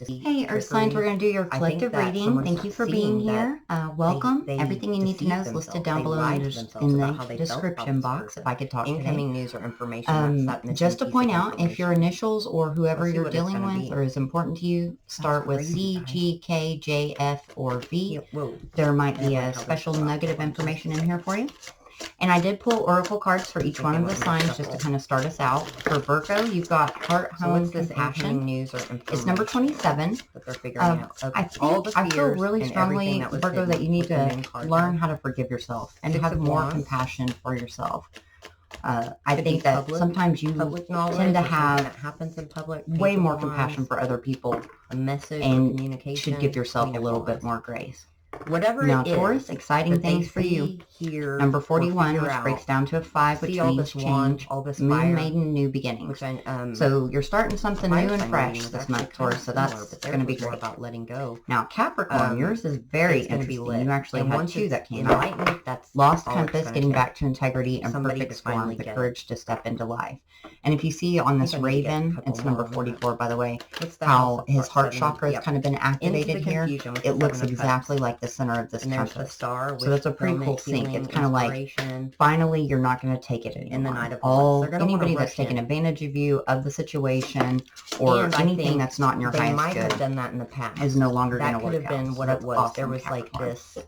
Hey, Earth signs, we're going to do your collective reading. Thank you for being here. Welcome. Everything you need to know is listed down below in the description box, if I could talk incoming today. news or information. Just to point out, if your initials or whoever you're dealing with or is important to you start with C, G, K, J, F, or V, there might be a special nugget of information in here for you. And I did pull oracle cards for each one of the signs just to kind of start us out. For Virgo, you've got heart, home, compassion. It's number 27. I feel really strongly, Virgo, that you need to learn how to forgive yourself and have more compassion for yourself. I think that sometimes you tend to have way more compassion for other people and should give yourself a little bit more grace. Now, Taurus, exciting things for you. Number 41, which breaks down to a 5, which means change, moon maiden, new beginnings. So you're starting something new and fresh this month, Taurus, so that's going to be great. About letting go. Now, Capricorn, yours is very interesting. You actually had two that came out. Lost compass, getting back to integrity, and perfect storm, the courage to step into life. And if you see on this raven, it's number 44, by the way, how his heart chakra has kind of been activated here. It looks exactly like the center of this compass. So that's a pretty cool sync. It's kind of like, finally, you're not going to take it anymore. Anybody that's taken advantage of you, of the situation, or anything that's not in your highest good done that in the past. is no longer going to work out. That could have been what it was. Awesome, there was like this.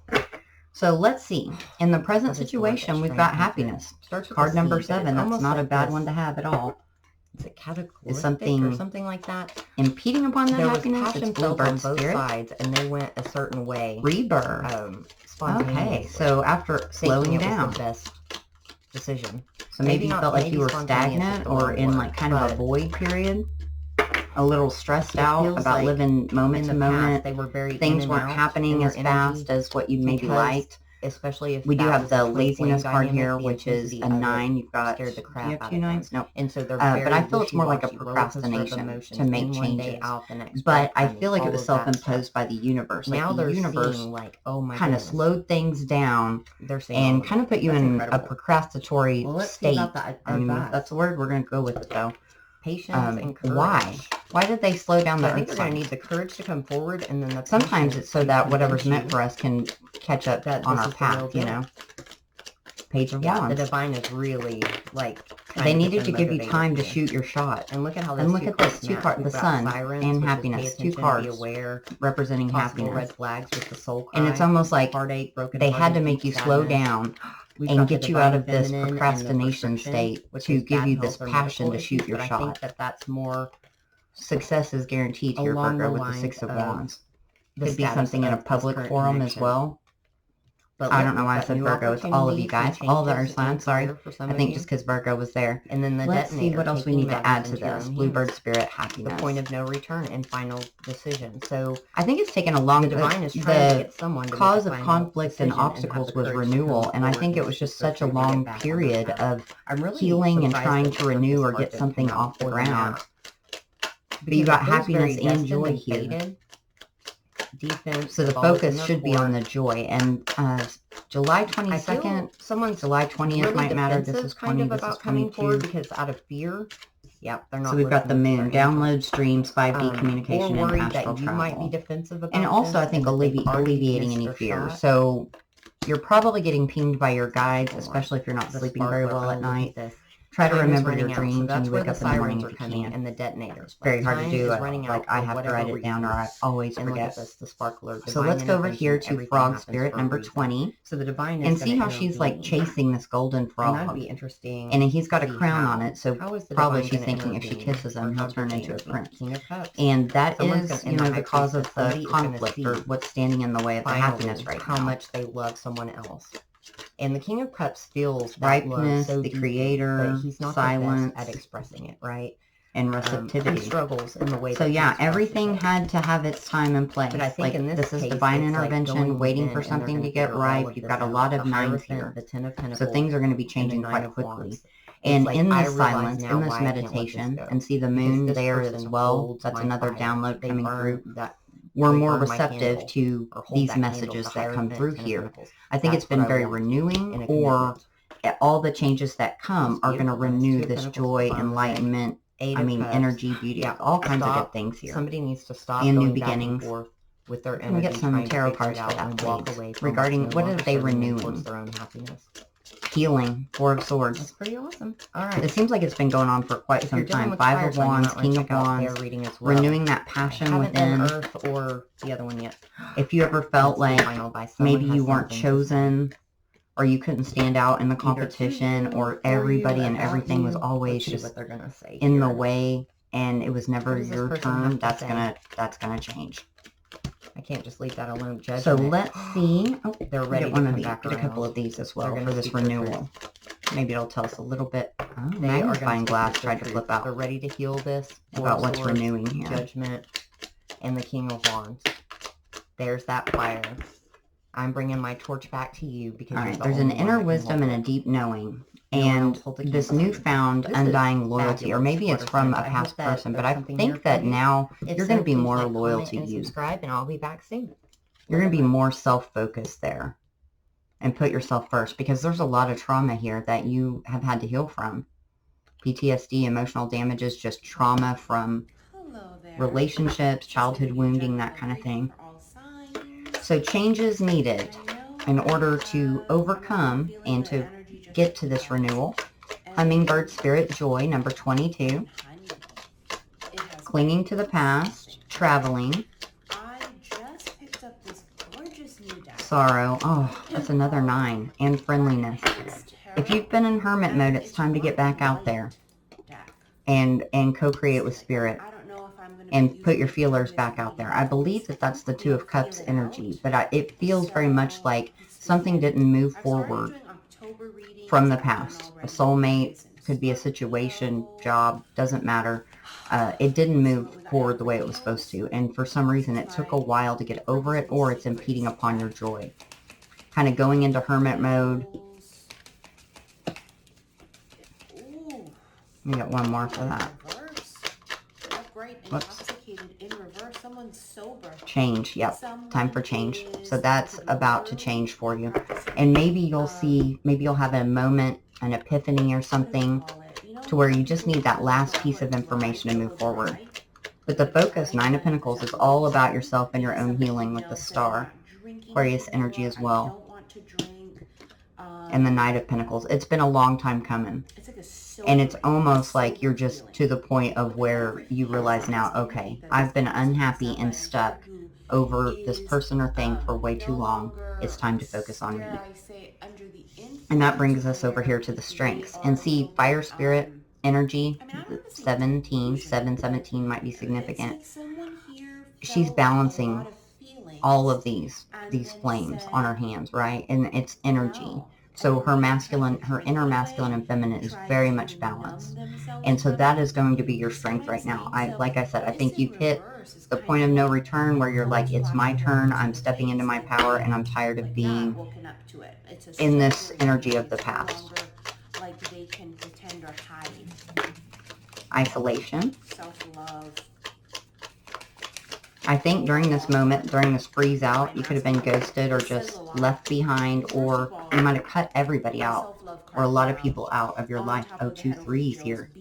So let's see. In the present situation, we've got happiness. Card number 7. That's not a bad one to have at all. Is it categorical or something like that? Impeding upon that happiness, it's bluebird on both spirit. Sides, and they went a certain way. Rebirth. Okay, so after slowing you down, the best decision. So maybe you felt like you were stagnant or in like kind of a void period. A little stressed out about living moment to moment. They were very things weren't happening as fast as what you maybe liked. Especially if we do have the laziness card here, which is a 9. You've got scared the crap. You have 2 9s? No. And so they're but I feel it's more like a procrastination to make changes. But I feel like it was self-imposed by the universe. Like the universe like, kind of slowed things down and kind of put you in a procrastinatory state. That's the word. We're going to go with it though. Patience and courage. Why did they slow down the I think we're going to need the courage to come forward, and then sometimes it's so that whatever's meant for us can catch up on our path, you know. Page of Wands. The divine is really like they needed to give you time to shoot your shot. And look at how look at this 2 cards, the sun and happiness, 2 cards representing happiness. Red flags with the soul cry, and it's almost like heartache, broken they had to make you slow down and get you out of this procrastination state to give you this passion to shoot your shot. I think that's more success is guaranteed here, Virgo, with the 6 of Wands. Could be something in a public forum as well. But I don't know why I said Virgo. It's all of you guys. All of the Earth signs, sorry. I think just because Virgo was there. And then let's see what else we need to add to this. Bluebird spirit, happiness. The point of no return and final decision. So I think it's taken a long time. The divine is trying to get someone to cause of conflict and obstacles was renewal. And I think it was just such a long period of healing and trying to renew or get something off the ground. But you got happiness and joy here. Defense, so the focus should be on the joy. And July 22nd, July 20th really might matter. This is 20, this is 22. Because out of fear, they're not. So we've got the moon, download streams, 5D communication, and astral that you might be defensive about and also, I think, alleviating any fear. So you're probably getting pinged by your guides, especially if you're not sleeping very well at night. Try to remember your dreams when you wake up in the morning if you can. And the detonators. Very hard to do. Like I have to write it down or I always forget. The sparkler. So let's go over here to Frog Spirit number 20. So the divine and see how she's like chasing this golden frog. That'd be interesting. And he's got a crown on it. So probably she's thinking if she kisses him, he'll turn into a prince. And that is, you know, the cause of the conflict or what's standing in the way of the happiness right now. How much they love someone else. And the King of Cups feels that ripeness, so the creator, but he's not silence, the best at expressing it, right? And receptivity. He struggles in the way. So yeah, everything had to have its time and place. But I think in this is divine intervention, waiting for something to get ripe. You've got a lot of 9s here, so things are going to be changing quite quickly. And in this silence, in this meditation, and see the moon there as well. That's another download coming through. We're more receptive to these messages that come through here. I think it's been very renewing, or all the changes that come are going to renew this joy, enlightenment, energy, beauty, all kinds of good things here. Somebody needs to stop and going new beginnings. back and forth with their And energy, get some tarot cards for that, please. Regarding what are they renewing? Their own happiness. Healing, Four of Swords. That's pretty awesome. All right. It seems like it's been going on for quite some time. Five of Wands, King of Wands, renewing that passion within. Earth or the other one yet. If you ever felt like maybe you weren't chosen, or you couldn't stand out in the competition, or everybody and everything was always just in the way, and it was never your turn, that's gonna change. I can't just leave that alone. Judgment. So let's see. Oh, they're ready get one to of come these. back Get a couple of these as well for this renewal. Maybe it'll tell us a little bit. Oh, magnifying glass tried to flip out. They're ready to heal this. About what's renewing here. Judgment and the King of Wands. There's that fire. I'm bringing my torch back to you because there's an inner wisdom and a deep knowing, and this newfound undying loyalty, or maybe it's from a past person, but I think that now you're going to be more loyal to you. Subscribe, and I'll be back soon. You're going to be more self-focused there and put yourself first, because there's a lot of trauma here that you have had to heal from. PTSD, emotional damages, just trauma from relationships, childhood wounding, that kind of thing. So change is needed in order to overcome and to get to this renewal. Hummingbird Spirit Joy, number 22. Clinging to the past, traveling. Sorrow, oh, that's another 9. And friendliness. If you've been in hermit mode, it's time to get back out there and co-create with Spirit. And put your feelers back out there. I believe that that's the Two of Cups energy, but it feels very much like something didn't move forward from the past. A soulmate, could be a situation, job, doesn't matter. It didn't move forward the way it was supposed to, and for some reason it took a while to get over it, or it's impeding upon your joy. Kind of going into hermit mode. We got one more for that. Whoops. Change, yep. Time for change. So that's about to change for you. And maybe you'll see, maybe you'll have a moment, an epiphany or something, to where you just need that last piece of information to move forward. But the focus, 9 of Pentacles, is all about yourself and your own healing with the Star. Aquarius energy as well. And the Knight of Pentacles. It's been a long time coming. And it's almost like you're just to the point of where you realize now, okay, I've been unhappy and stuck over this person or thing for way too long. It's time to focus on me. And that brings us over here to the strengths. And see, Fire Spirit energy, 717 might be significant. She's balancing all of these flames on her hands, right? And it's energy. So her inner masculine and feminine is very much balanced. And so that is going to be your strength right now. Like I said, I think you've hit the point of no return where you're like, it's my turn, I'm stepping into my power, and I'm tired of being in this energy of the past. Isolation. Self-love. I think during this moment, during this freeze out, you could have been ghosted or just left behind, or you might have cut everybody out, or a lot of people out of your life. Oh, 2 3s here.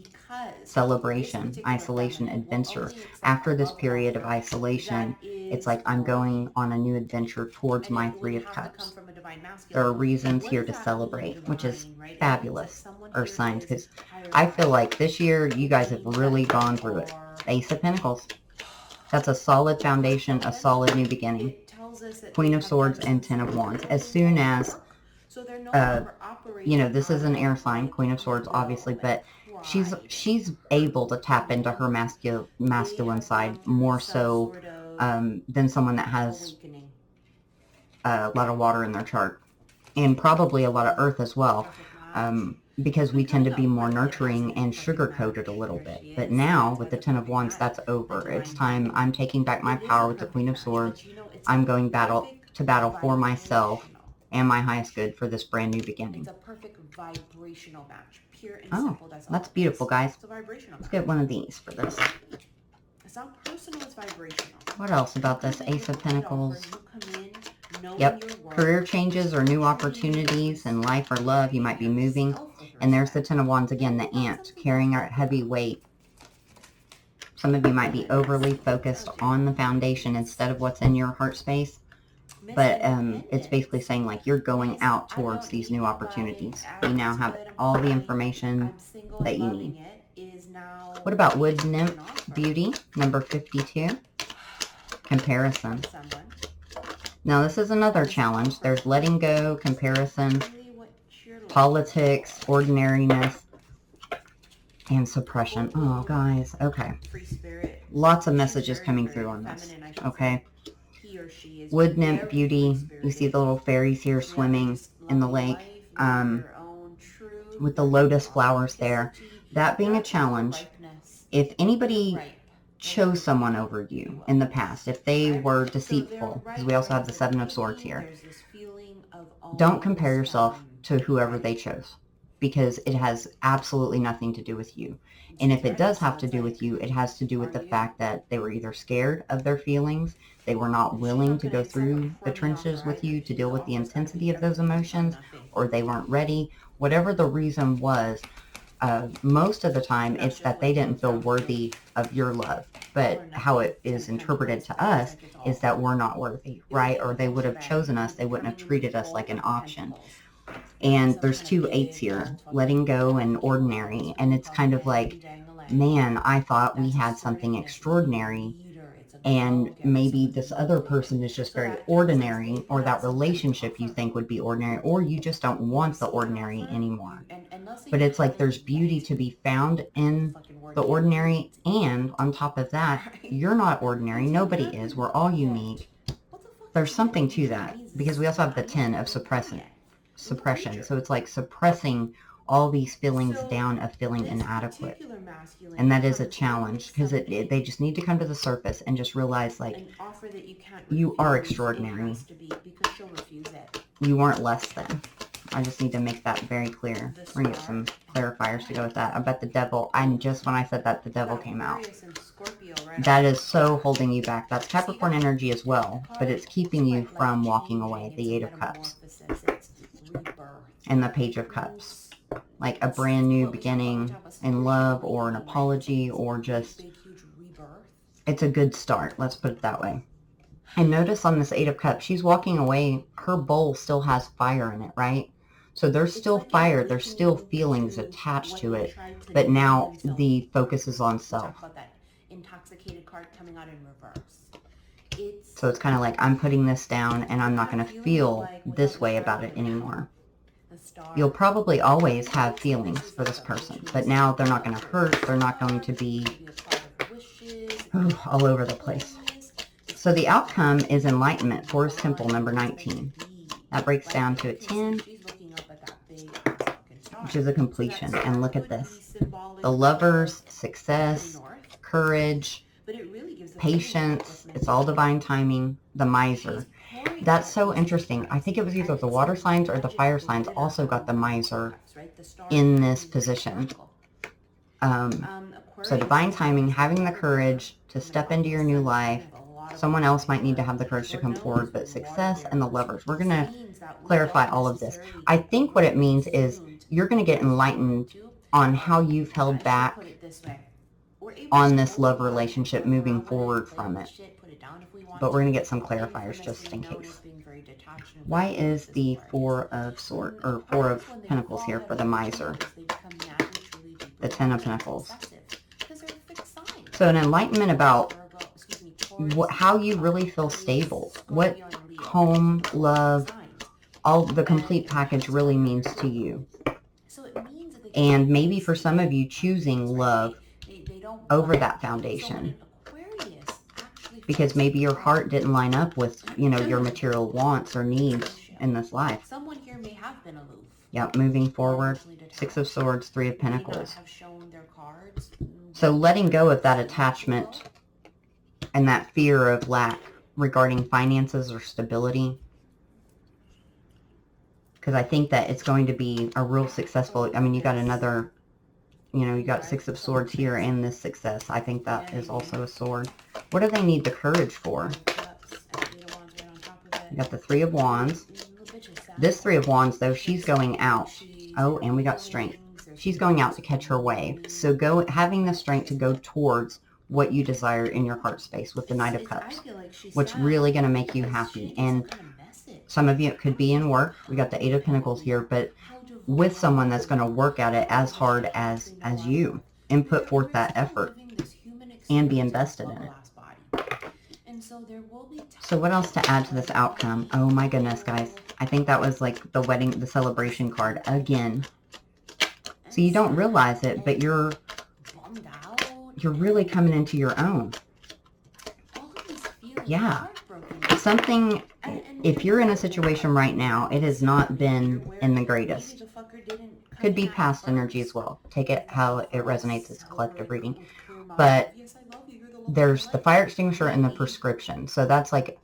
Celebration, isolation, adventure. After this period of isolation, it's like I'm going on a new adventure towards my 3 of Cups. There are reasons here to celebrate, which is fabulous, Earth signs, because I feel like this year you guys have really gone through it. Ace of Pentacles. That's a solid foundation, a solid new beginning. Queen of Swords and 10 of Wands. As soon as, this is an air sign, Queen of Swords, obviously, but she's able to tap into her masculine side more so than someone that has a lot of water in their chart. And probably a lot of earth as well. Because we tend to be more nurturing and sugar-coated a little bit. But now, with the 10 of Wands, that's over. It's time. I'm taking back my power with the Queen of Swords. I'm going to battle for myself and my highest good for this brand new beginning. Oh, that's beautiful, guys. Let's get one of these for this. It's not personal, it's vibrational. What else about this Ace of Pentacles? Yep, career changes or new opportunities in life or love. You might be moving. And there's the 10 of Wands again, the ant, carrying our heavy weight Some of you might be overly focused on the foundation instead of what's in your heart space. But it's basically saying like you're going out towards these new opportunities. You now have all the information that you need. What about Wood Nymph Beauty, number 52? Comparison. Now this is another challenge. There's letting go, comparison, politics, ordinariness, and suppression. Oh, guys. Okay. Lots of messages coming through on this. Okay. Wood Nymph Beauty. You see the little fairies here swimming in the lake with the lotus flowers there. That being a challenge, if anybody chose someone over you in the past, if they were deceitful, because we also have the Seven of Swords here, don't compare yourself to whoever they chose, because it has absolutely nothing to do with you. And if it does have to do with you, it has to do with the fact that they were either scared of their feelings, they were not willing to go through the trenches with you to deal with the intensity of those emotions, or they weren't ready. Whatever the reason was, most of the time it's that they didn't feel worthy of your love. But how it is interpreted to us is that we're not worthy, right? Or they would have chosen us, they wouldn't have treated us like an option. And there's 2 8s here, letting go and ordinary. And it's kind of like, man, I thought we had something extraordinary, and maybe this other person is just very ordinary, or that relationship you think would be ordinary, or you just don't want the ordinary anymore. But it's like there's beauty to be found in the ordinary, and on top of that, you're not ordinary. Nobody is. We're all unique. There's something to that, because we also have the 10 of suppression. So it's like suppressing all these feelings down of feeling inadequate. And that is a challenge, because they just need to come to the surface and just realize, like, you are extraordinary. You aren't less than. I just need to make that very clear. We're going to get some clarifiers to go with that. I bet the devil, and just when I said that, the devil came out. That is so holding you back. That's Capricorn energy as well, but it's keeping you from walking away. The 8 of Cups and the Page of Cups. Like a brand new beginning in love, or an apology, or just, it's a good start. Let's put it that way. And notice on this 8 of Cups, she's walking away. Her bowl still has fire in it, right? So there's still fire. There's still feelings attached to it. But now the focus is on self. So it's kind of like, I'm putting this down, and I'm not going to feel this way about it anymore. You'll probably always have feelings for this person, but now they're not going to hurt. They're not going to be all over the place. So the outcome is enlightenment, Taurus Temple, number 19. That breaks down to a 10, which is a completion. And look at this. The Lovers, success, courage, patience. It's all divine timing. The Miser. That's so interesting. I think it was either the water signs or the fire signs also got the Miser in this position. So divine timing, having the courage to step into your new life. Someone else might need to have the courage to come forward, but success and the Lovers. We're going to clarify all of this. I think what it means is you're going to get enlightened on how you've held back on this love relationship moving forward from it. But we're going to get some clarifiers just in case. Why is the 4 of Pentacles here for the Miser? The 10 of Pentacles. So an enlightenment about how you really feel stable. What home, love, all the complete package really means to you. And maybe for some of you, choosing love over that foundation, because maybe your heart didn't line up with, your material wants or needs in this life. Someone here may have been aloof. Yep, moving forward. 6 of Swords, 3 of Pentacles. So letting go of that attachment and that fear of lack regarding finances or stability. Because I think that it's going to be a real successful, you got another, you got 6 of Swords here and this success. I think that is also a sword. What do they need the courage for? You got the 3 of Wands. This 3 of Wands, though, she's going out. Oh, and we got strength. She's going out to catch her wave. So having the strength to go towards what you desire in your heart space with the Knight of Cups. What's really going to make you happy. And some of you, it could be in work. We got the Eight of Pentacles here, but with someone that's going to work at it as hard as you and put forth that effort and be invested in it. So what else to add to this outcome? Oh my goodness, guys. I think that was like the wedding, the celebration card again. So you don't realize it, but you're really coming into your own. Yeah. Something, if you're in a situation right now, it has not been in the greatest. Could be past energy as well. Take it how it resonates as a collective reading. But there's the fire extinguisher and the prescription. So that's like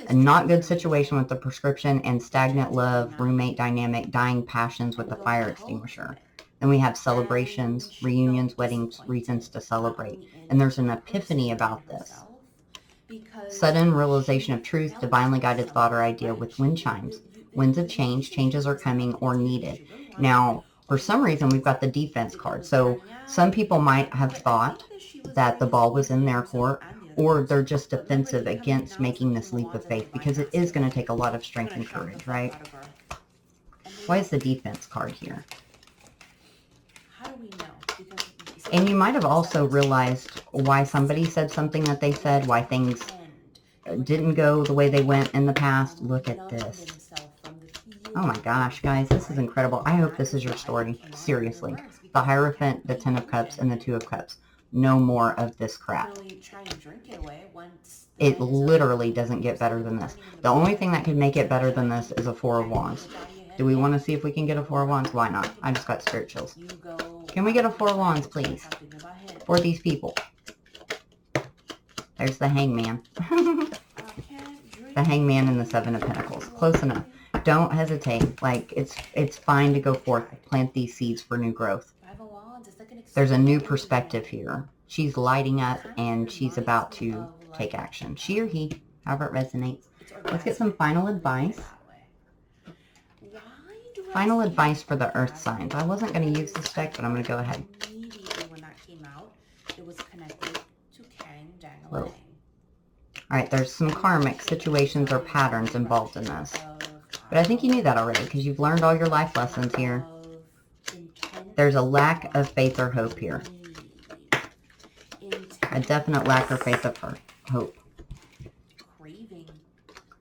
a not good situation with the prescription, and stagnant love, roommate dynamic, dying passions with the fire extinguisher. Then we have celebrations, reunions, weddings, reasons to celebrate. And there's an epiphany about this. Sudden realization of truth, divinely guided thought or idea with wind chimes. Winds of change, changes are coming or needed. Now, for some reason, we've got the defense card. So some people might have thought that the ball was in their court, or they're just defensive against making this leap of faith, because it is going to take a lot of strength and courage, right? Why is the defense card here? And you might have also realized why somebody said something that they said, why things didn't go the way they went in the past. Look at this. Oh my gosh, guys, this is incredible. I hope this is your story. Seriously. The Hierophant, the Ten of Cups, and the Two of Cups. No more of this crap. It literally doesn't get better than this. The only thing that could make it better than this is a Four of Wands. Do we want to see if we can get a Four of Wands? Why not? I just got spirit chills. Can we get a Four of Wands, please? For these people. There's the Hangman. The Hangman and the Seven of Pentacles. Close enough. Don't hesitate. Like, it's fine to go forth. Plant these seeds for new growth. There's a new perspective here. She's lighting up and she's about to take action. She or he, however it resonates. Let's get some final advice. Final advice for the earth signs. I wasn't going to use this deck, but I'm going to go ahead. Whoa. Alright, there's some karmic situations or patterns involved in this. But I think you knew that already because you've learned all your life lessons here. There's a lack of faith or hope here. A definite lack of faith or hope.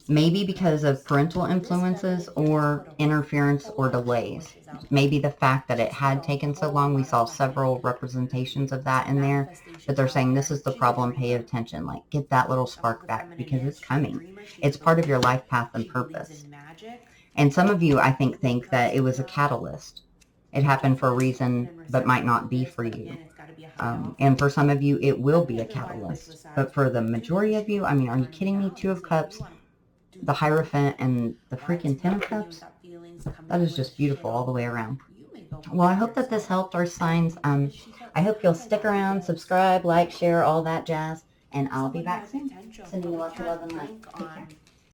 Maybe because of parental influences or interference or delays. Maybe the fact that it had taken so long. We saw several representations of that in there. But they're saying this is the problem, pay attention. Like, get that little spark back because it's coming. It's part of your life path and purpose. And some of you, I think that it was a catalyst. It happened for a reason, but might not be for you. And for some of you, it will be a catalyst. But for the majority of you, I mean, are you kidding me? Two of Cups, the Hierophant, and the freaking Ten of Cups. That is just beautiful all the way around. Well, I hope that this helped our signs. I hope you'll stick around, subscribe, like, share, all that jazz. And I'll be back soon. Sending you lots of love and light. Take care.